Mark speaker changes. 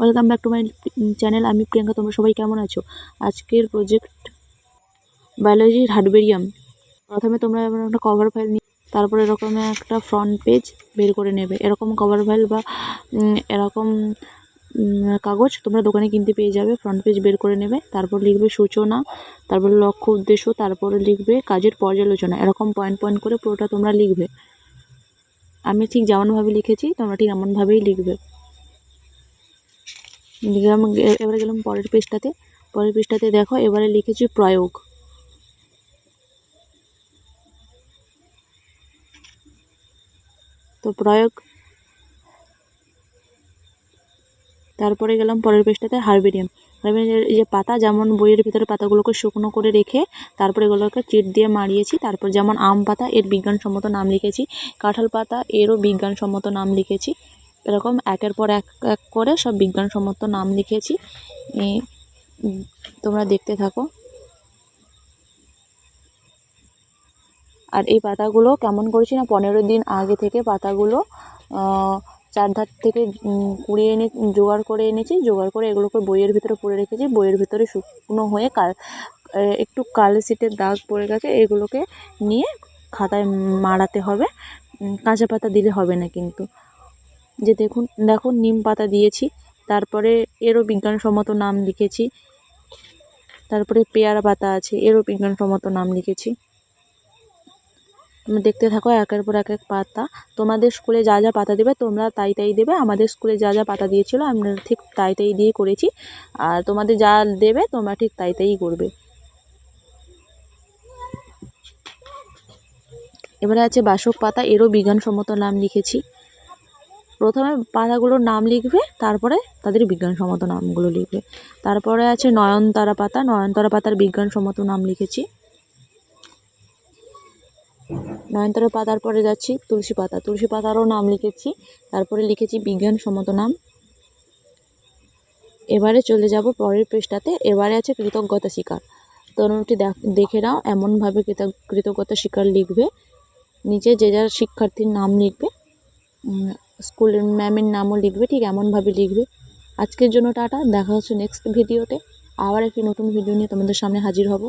Speaker 1: Welcome back to my channel. আমি প্রিয়াঙ্কা। তোমরা সবাই কেমন আছো? আজকের প্রজেক্ট বায়োলজির হার্ডবেরিয়াম। প্রথমে তোমরা এমন একটা কভার ফাইল নিয়ে তারপরে এরকম একটা ফ্রন্ট পেজ বের করে নেবে। এরকম কভার ফাইল বা এরকম কাগজ তোমরা দোকানে কিনতে পেয়ে যাবে। ফ্রন্ট পেজ বের করে নেবে, তারপর লিখবে সূচনা, তারপরে লক্ষ্য উদ্দেশ্য, তারপরে লিখবে কাজের পর্যালোচনা। এরকম পয়েন্ট পয়েন্ট করে পুরোটা তোমরা লিখবে। আমি ঠিক যেমনভাবে লিখেছি তোমরা ঠিক এমনভাবেই লিখবে। লিখলাম, এবারে গেলাম পরের পেজটাতে দেখো এবারে লিখেছি প্রয়োগ। তো প্রয়োগ, তারপরে গেলাম পরের পেজটাতে হার্বেরিয়াম। হার্বেরিয়ামের এই যে পাতা, যেমন বইয়ের ভিতরে পাতাগুলোকে শুকনো করে রেখে তারপরে এগুলোকে চিট দিয়ে মারিয়েছি। তারপর যেমন আম পাতা, এর বিজ্ঞানসম্মত নাম লিখেছি। কাঁঠাল পাতা, এরও বিজ্ঞানসম্মত নাম লিখেছি। এরকম একের পর এক এক করে সব বিজ্ঞানসম্মত নাম লিখেছি। তোমরা দেখতে থাকো। আর এই পাতাগুলো কেমন করেছি না, 15 দিন আগে থেকে পাতাগুলো চারধার থেকে কুড়িয়ে এনে জোগাড় করে এনেছি। জোগাড় করে এগুলোকে বইয়ের ভিতরে পুরে রেখেছি। বইয়ের ভিতরে শুকনো হয়ে একটু কালো শীটের দাগ পড়ে গেছে। এগুলোকে নিয়ে খাতায় মাড়াতে হবে, কাঁচা পাতা দিলে হবে না কিন্তু। যে দেখো নিম পাতা দিয়েছি, তারপরে এরও বিজ্ঞানসম্মত নাম লিখেছি। তারপরে পেয়ারা পাতা আছে, এরও বিজ্ঞানসম্মত নাম লিখেছি। তোমরা দেখতে থাকো একের পর এক পাতা। তোমাদের স্কুলে যা যা পাতা দেবে তোমরা তাই দেবে। আমাদের স্কুলে যা যা পাতা দিয়েছিল আমরা ঠিক তাই দিয়ে করেছি। আর তোমাদের যা দেবে তোমরা ঠিক তাই করবে। এবারে আছে বাসক পাতা, এরও বিজ্ঞানসম্মত নাম লিখেছি। প্রথমে পাতাগুলোর নাম লিখবে, তারপরে তাদের বিজ্ঞানসম্মত নামগুলো লিখবে। তারপরে আছে নয়নতারা পাতা, নয়নতারা পাতার বিজ্ঞানসম্মত নাম লিখেছি। নয়নতারা পাতার পরে যাচ্ছি তুলসী পাতা, তুলসী পাতারও নাম লিখেছি। তারপরে লিখেছি বিজ্ঞানসম্মত নাম। এবারে চলে যাব পরের পেজটাতে। এবারে আছে কৃতজ্ঞতা স্বীকার। তনুটি দেখে নাও, এমনভাবে কৃতজ্ঞতা স্বীকার লিখবে। নিচে যে যার শিক্ষার্থীর নাম লিখবে, স্কুলের ম্যামের নামও লিখবে, ঠিক এমনভাবে লিখবে। আজকের জন্য টাটা, দেখা হচ্ছে নেক্সট ভিডিওতে। আবার একটি নতুন ভিডিও নিয়ে তোমাদের সামনে হাজির হব।